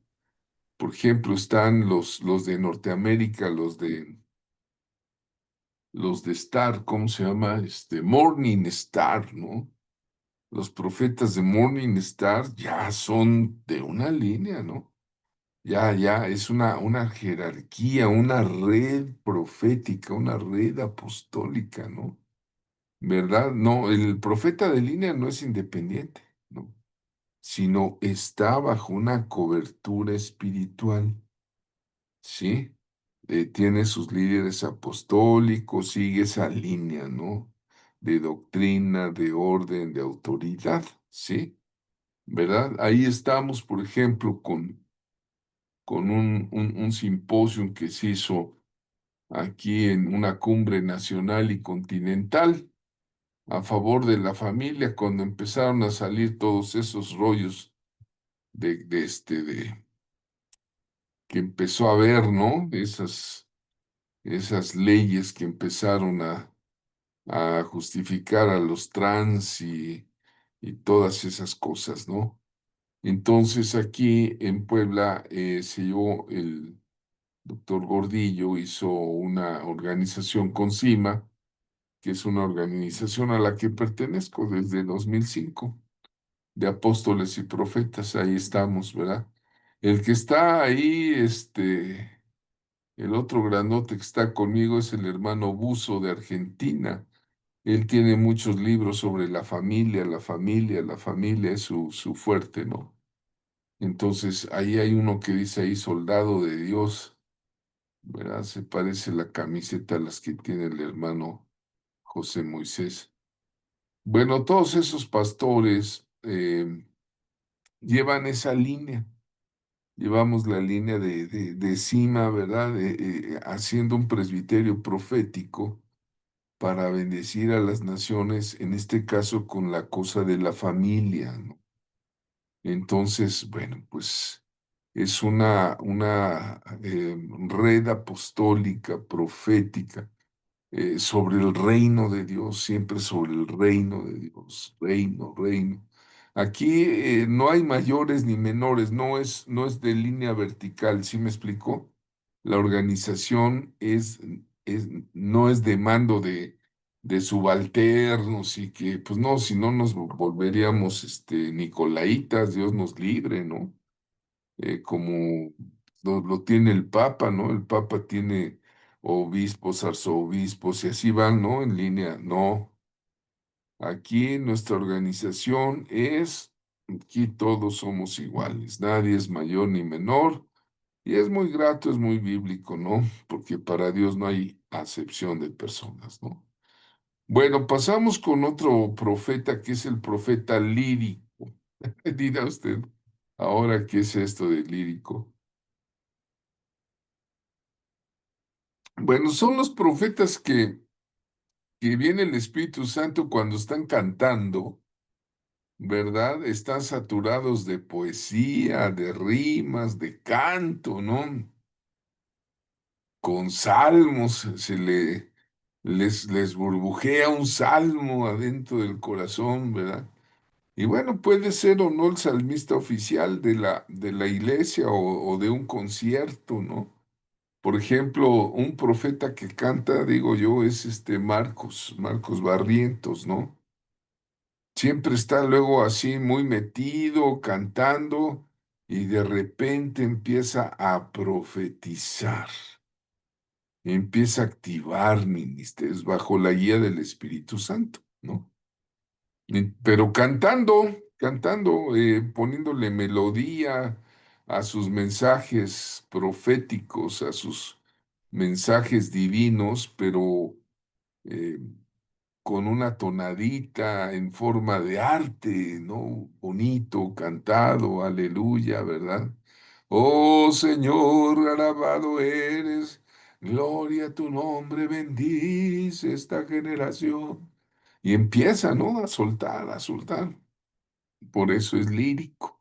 Por ejemplo, están los de Norteamérica, los de Star, ¿cómo se llama? Morning Star, ¿no? Los profetas de Morning Star ya son de una línea, ¿no? Ya, es una jerarquía, una red profética, una red apostólica, ¿no? ¿Verdad? No, el profeta de línea no es independiente, ¿no? Sino está bajo una cobertura espiritual, ¿sí? Tiene sus líderes apostólicos, sigue esa línea, ¿no? De doctrina, de orden, de autoridad, ¿sí? ¿Verdad? Ahí estamos, por ejemplo, con un simposio que se hizo aquí en una cumbre nacional y continental a favor de la familia cuando empezaron a salir todos esos rollos de que empezó a haber, ¿no? Esas leyes que empezaron a justificar a los trans y todas esas cosas, ¿no? Entonces aquí en Puebla se llevó el doctor Gordillo, hizo una organización con CIMA, que es una organización a la que pertenezco desde 2005, de apóstoles y profetas, ahí estamos, ¿verdad? El que está ahí, el otro grandote que está conmigo es el hermano Buzo de Argentina. Él tiene muchos libros sobre la familia es su fuerte, ¿no? Entonces, ahí hay uno que dice ahí, soldado de Dios, ¿verdad? Se parece la camiseta a las que tiene el hermano José Moisés. Bueno, todos esos pastores llevan esa línea. Llevamos la línea de cima, ¿verdad? Haciendo un presbiterio profético para bendecir a las naciones, en este caso con la cosa de la familia, ¿no? Entonces, bueno, pues es una red apostólica, profética, sobre el reino de Dios, siempre sobre el reino de Dios, reino, reino. Aquí no hay mayores ni menores, no es de línea vertical, ¿sí me explicó? La organización no es de mando de subalternos y que, pues no, si no nos volveríamos nicolaitas, Dios nos libre, ¿no? Como lo tiene el Papa, ¿no? El Papa tiene obispos, arzobispos y así van, ¿no? En línea. No, aquí nuestra organización aquí todos somos iguales, nadie es mayor ni menor y es muy grato, es muy bíblico, ¿no? Porque para Dios no hay acepción de personas, ¿no? Bueno, pasamos con otro profeta que es el profeta lírico. Dirá usted, ahora, ¿qué es esto de lírico? Bueno, son los profetas que viene el Espíritu Santo cuando están cantando, ¿verdad? Están saturados de poesía, de rimas, de canto, ¿no? Con salmos, les burbujea un salmo adentro del corazón, ¿verdad? Y bueno, puede ser o no el salmista oficial de la iglesia o de un concierto, ¿no? Por ejemplo, un profeta que canta, digo yo, es Marcos Barrientos, ¿no? Siempre está luego así muy metido, cantando, y de repente empieza a profetizar, empieza a activar ministerios bajo la guía del Espíritu Santo, ¿no? Pero cantando, poniéndole melodía a sus mensajes proféticos, a sus mensajes divinos, pero eh, con una tonadita en forma de arte, ¿no? Bonito, cantado, aleluya, ¿verdad? Oh Señor, alabado eres, gloria a tu nombre, bendice esta generación. Y empieza, ¿no? A soltar, a soltar. Por eso es lírico,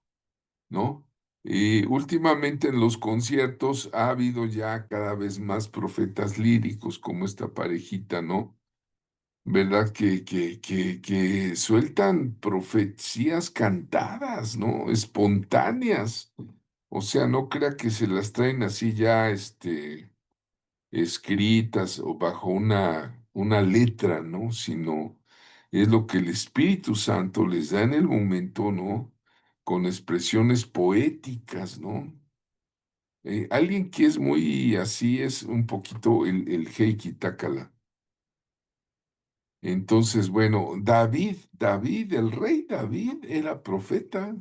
¿no? Y últimamente en los conciertos ha habido ya cada vez más profetas líricos, como esta parejita, ¿no? ¿Verdad? Que sueltan profecías cantadas, ¿no? Espontáneas. O sea, no crea que se las traen así ya, escritas o bajo una letra, ¿no? Sino es lo que el Espíritu Santo les da en el momento, ¿no? Con expresiones poéticas, ¿no? Alguien que es muy así es un poquito el Heikki Takala. Entonces, bueno, David, el rey David era profeta,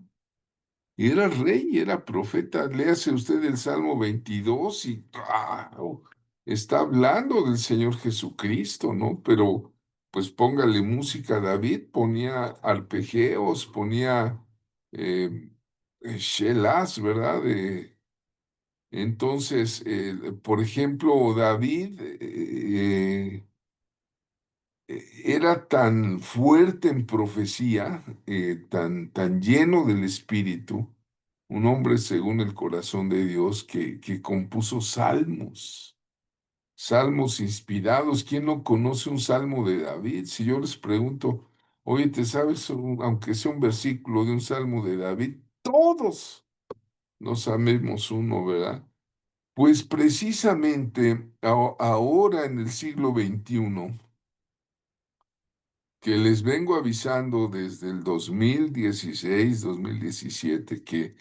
era rey, era profeta. Léase usted el Salmo 22 y ¡guau! Está hablando del Señor Jesucristo, ¿no? Pero pues póngale música a David, ponía arpegios, ponía eh, shelas, ¿verdad? Entonces, por ejemplo, David era tan fuerte en profecía, tan lleno del Espíritu, un hombre según el corazón de Dios que compuso salmos, salmos inspirados. ¿Quién no conoce un salmo de David? Si yo les pregunto, oye, ¿te sabes, aunque sea un versículo de un salmo de David? Todos nos sabemos uno, ¿verdad? Pues precisamente ahora en el siglo XXI, que les vengo avisando desde el 2016, 2017, que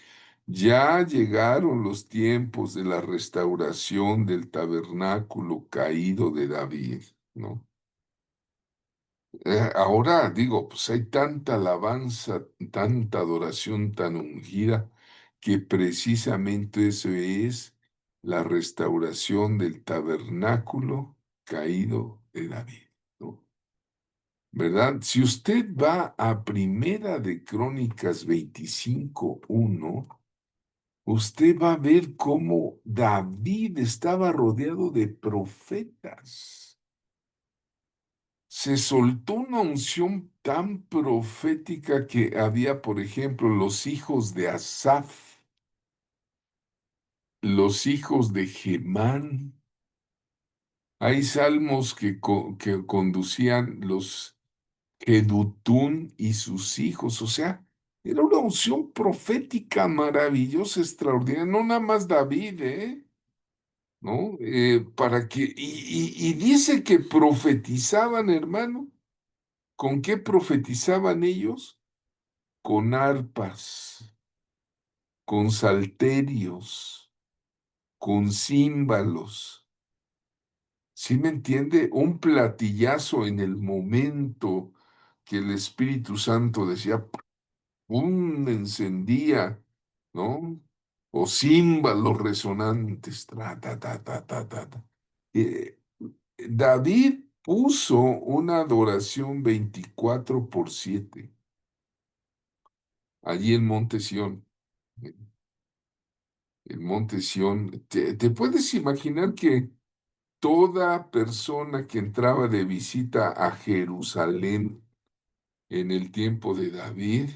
ya llegaron los tiempos de la restauración del tabernáculo caído de David, ¿no? Ahora digo, pues hay tanta alabanza, tanta adoración tan ungida, que precisamente eso es la restauración del tabernáculo caído de David, ¿no? ¿Verdad? Si usted va a Primera de Crónicas 25:1, usted va a ver cómo David estaba rodeado de profetas. Se soltó una unción tan profética que había, por ejemplo, los hijos de Asaf, los hijos de Gemán. Hay salmos que conducían los Edutún y sus hijos, o sea, era una unción profética maravillosa, extraordinaria, no nada más David, ¿eh? ¿No? Para que, y dice que profetizaban, hermano. ¿Con qué profetizaban ellos? Con arpas, con salterios, con címbalos. ¿Sí me entiende? Un platillazo en el momento que el Espíritu Santo decía, ¡pum! Encendía, ¿no? O címbalos resonantes. Ta. Eh, David puso una adoración 24/7 allí en Monte Sión. El Monte Sión. ¿Te puedes imaginar que toda persona que entraba de visita a Jerusalén en el tiempo de David,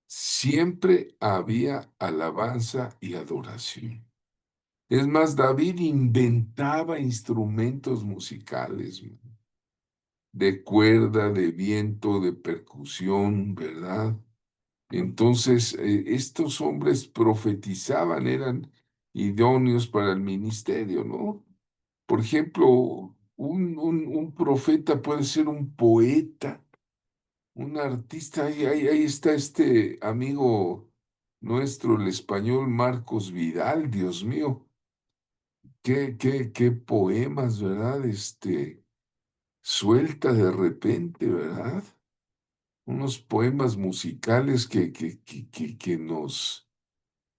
siempre había alabanza y adoración? Es más, David inventaba instrumentos musicales, man. de cuerda, de viento, de percusión, ¿verdad? Entonces, estos hombres profetizaban, eran idóneos para el ministerio, ¿no? Por ejemplo, un profeta puede ser un poeta, un artista. Ahí está este amigo nuestro, el español Marcos Vidal, Dios mío. Qué poemas, ¿verdad? Suelta de repente, ¿verdad? Unos poemas musicales que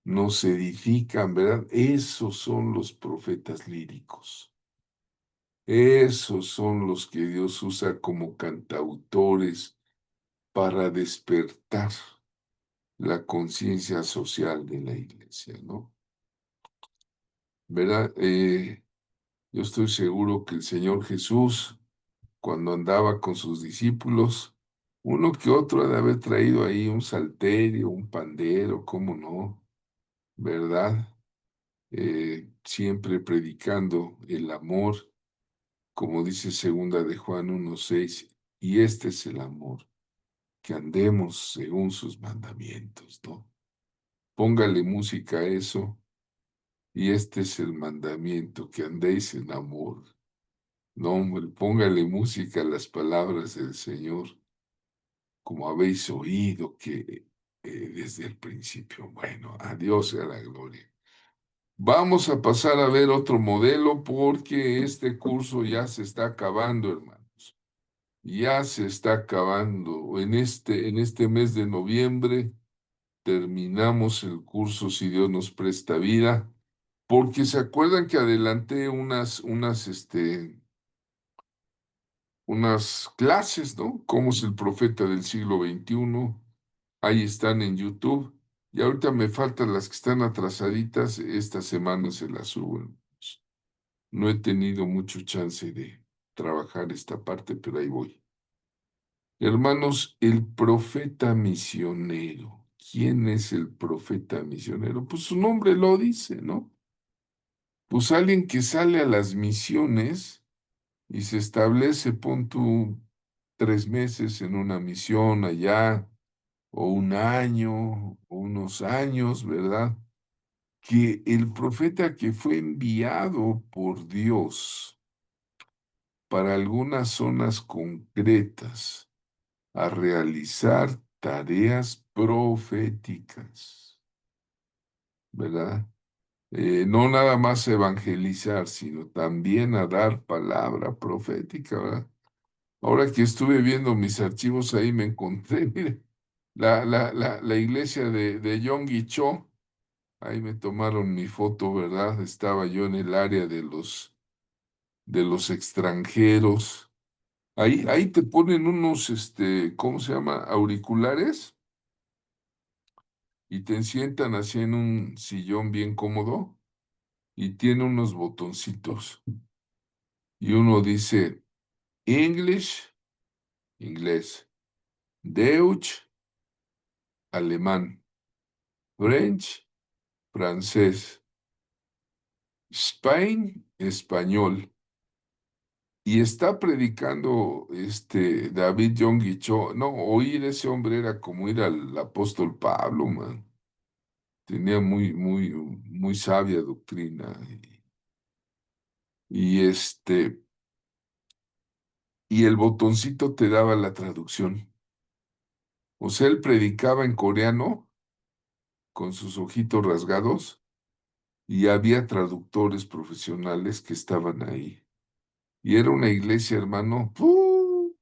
nos edifican, ¿verdad? Esos son los profetas líricos. Esos son los que Dios usa como cantautores para despertar la conciencia social de la iglesia, ¿no? ¿Verdad? Yo estoy seguro que el Señor Jesús, cuando andaba con sus discípulos, uno que otro ha de haber traído ahí un salterio, un pandero, ¿cómo no? ¿Verdad? Siempre predicando el amor, como dice segunda de Juan 1:6, y este es el amor, que andemos según sus mandamientos, ¿no? Póngale música a eso, y este es el mandamiento, que andéis en amor. No, hombre, póngale música a las palabras del Señor, como habéis oído que desde el principio. Bueno, a Dios sea la gloria. Vamos a pasar a ver otro modelo porque este curso ya se está acabando, hermanos. Ya se está acabando. En este mes de noviembre terminamos el curso, si Dios nos presta vida, porque se acuerdan que adelanté unas clases, ¿no? ¿Cómo es el profeta del siglo XXI? Ahí están en YouTube. Y ahorita me faltan las que están atrasaditas. Esta semana se las subo, hermanos. No he tenido mucho chance de trabajar esta parte, pero ahí voy. Hermanos, el profeta misionero. ¿Quién es el profeta misionero? Pues su nombre lo dice, ¿no? Pues alguien que sale a las misiones y se establece, pon tú 3 meses en una misión allá, o un año, o unos años, ¿verdad? Que el profeta que fue enviado por Dios para algunas zonas concretas a realizar tareas proféticas, ¿verdad? No nada más evangelizar, sino también a dar palabra profética, ¿verdad? Ahora que estuve viendo mis archivos ahí me encontré, mire, la iglesia de Yonggi Cho, ahí me tomaron mi foto, ¿verdad? Estaba yo en el área de los extranjeros. Ahí te ponen unos, ¿cómo se llama? Auriculares y te sientan así en un sillón bien cómodo y tiene unos botoncitos. Y uno dice English, inglés, Deutsch, alemán, French, francés, Spain, español. Y está predicando David Yonggi Cho. No, oír ese hombre era como ir al apóstol Pablo, man. Tenía muy, muy, muy sabia doctrina. Y el botoncito te daba la traducción. O sea, él predicaba en coreano con sus ojitos rasgados y había traductores profesionales que estaban ahí. Y era una iglesia, hermano, ¡pum!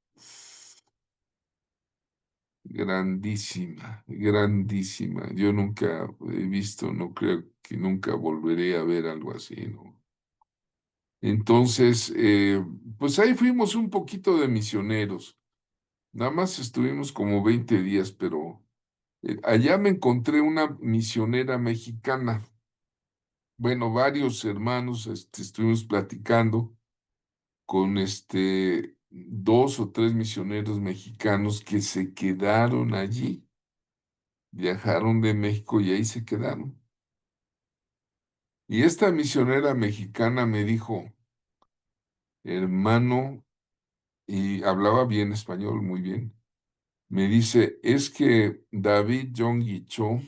Grandísima, grandísima. Yo nunca he visto, no creo que nunca volveré a ver algo así, ¿no? Entonces, pues ahí fuimos un poquito de misioneros. Nada más estuvimos como 20 días, pero allá me encontré una misionera mexicana. Bueno, varios hermanos, estuvimos platicando con 2 o 3 misioneros mexicanos que se quedaron allí. Viajaron de México y ahí se quedaron. Y esta misionera mexicana me dijo, hermano, y hablaba bien español, muy bien. Me dice, es que David Yonggi Cho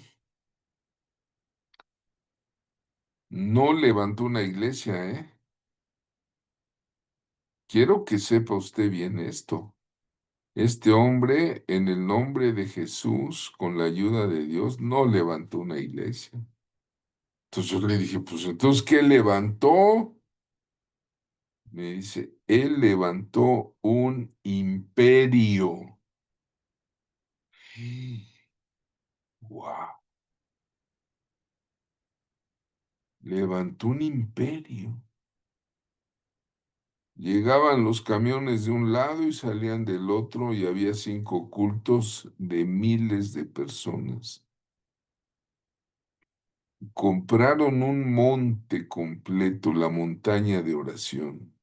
no levantó una iglesia, ¿eh? Quiero que sepa usted bien esto. Este hombre, en el nombre de Jesús, con la ayuda de Dios, no levantó una iglesia. Entonces yo le dije, pues entonces, ¿qué levantó? Me dice, él levantó un imperio. Wow, levantó un imperio. Llegaban los camiones de un lado y salían del otro y había 5 cultos de miles de personas. Compraron un monte completo, la montaña de oración,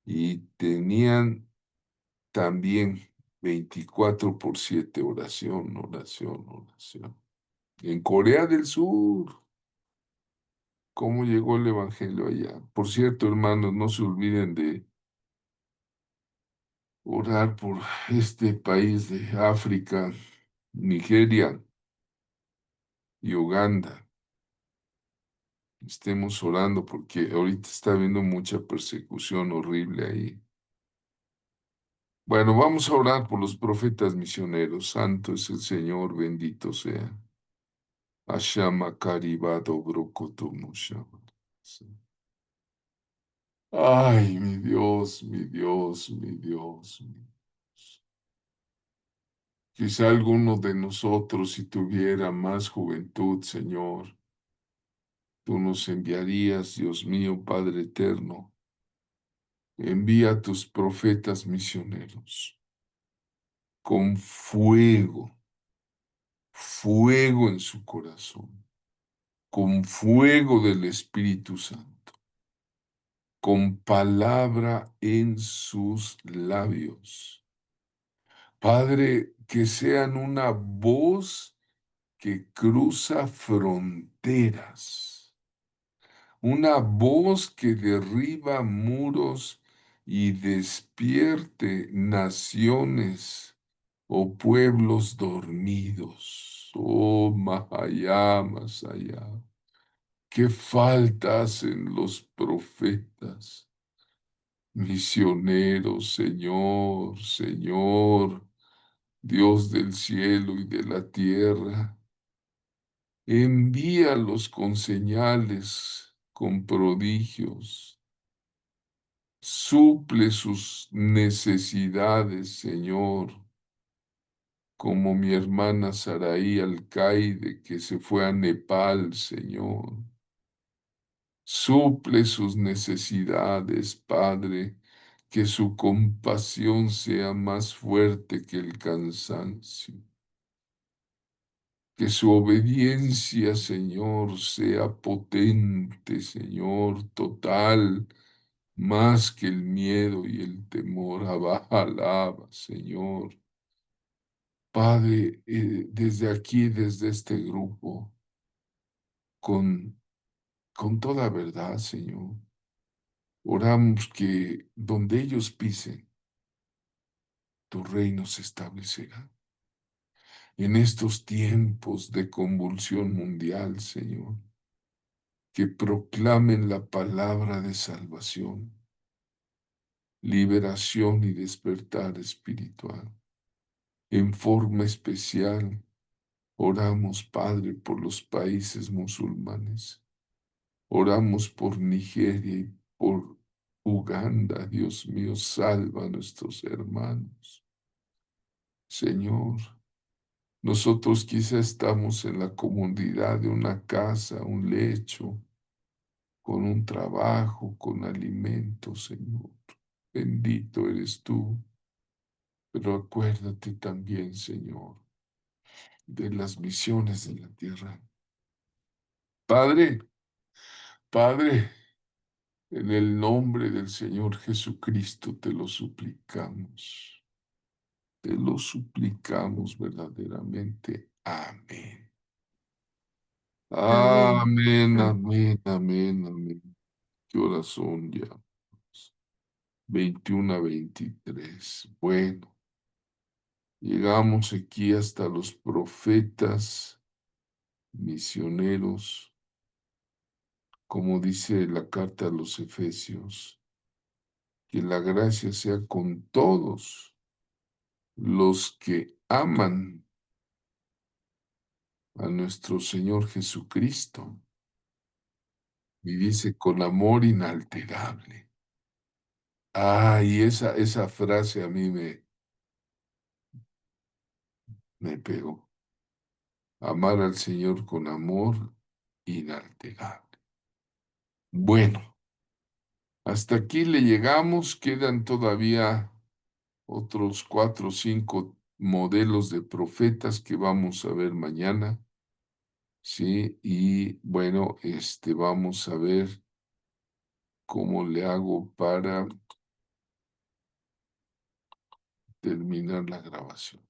y tenían también 24/7 oración, oración, oración. En Corea del Sur, ¿cómo llegó el evangelio allá? Por cierto, hermanos, no se olviden de orar por este país de África, Nigeria y Uganda. Estemos orando porque ahorita está habiendo mucha persecución horrible ahí. Bueno, vamos a orar por los profetas misioneros. Santo es el Señor, bendito sea. Ashama Karibado Brokotomo Shama. Ay, mi Dios, mi Dios, mi Dios, mi Dios. Quizá alguno de nosotros, si tuviera más juventud, Señor, tú nos enviarías, Dios mío, Padre eterno. Envía a tus profetas misioneros con fuego, fuego en su corazón, con fuego del Espíritu Santo, con palabra en sus labios. Padre, que sean una voz que cruza fronteras, una voz que derriba muros y despierte naciones o pueblos dormidos. Oh, Mahayá, Masayá, qué falta hacen los profetas, misioneros, Señor, Señor, Dios del cielo y de la tierra. Envíalos con señales, con prodigios. Suple sus necesidades, Señor, como mi hermana Saraí Alcaide que se fue a Nepal, Señor. Suple sus necesidades, Padre, que su compasión sea más fuerte que el cansancio. Que su obediencia, Señor, sea potente, Señor, total, más que el miedo y el temor. Alaba, Señor. Padre, desde aquí, desde este grupo, con, con toda verdad, Señor, oramos que donde ellos pisen, tu reino se establecerá. En estos tiempos de convulsión mundial, Señor, que proclamen la palabra de salvación, liberación y despertar espiritual. En forma especial, oramos, Padre, por los países musulmanes. Oramos por Nigeria y por Uganda. Dios mío, salva a nuestros hermanos. Señor, nosotros quizá estamos en la comodidad de una casa, un lecho, con un trabajo, con alimento, Señor. Bendito eres tú, pero acuérdate también, Señor, de las misiones de la tierra. Padre, Padre, en el nombre del Señor Jesucristo te lo suplicamos. Te lo suplicamos verdaderamente. Amén. Amén. Amén, Amén. amén, amén, amén. ¿Qué horas son ya? 21 a 23. Bueno, llegamos aquí hasta los profetas, misioneros, como dice la carta a los Efesios, que la gracia sea con todos los que aman a nuestro Señor Jesucristo. Y dice, con amor inalterable. Ah, y esa frase a mí me pegó. Amar al Señor con amor inalterable. Bueno, hasta aquí le llegamos. Quedan todavía otros 4 o 5 modelos de profetas que vamos a ver mañana. Sí, y bueno, vamos a ver cómo le hago para terminar la grabación.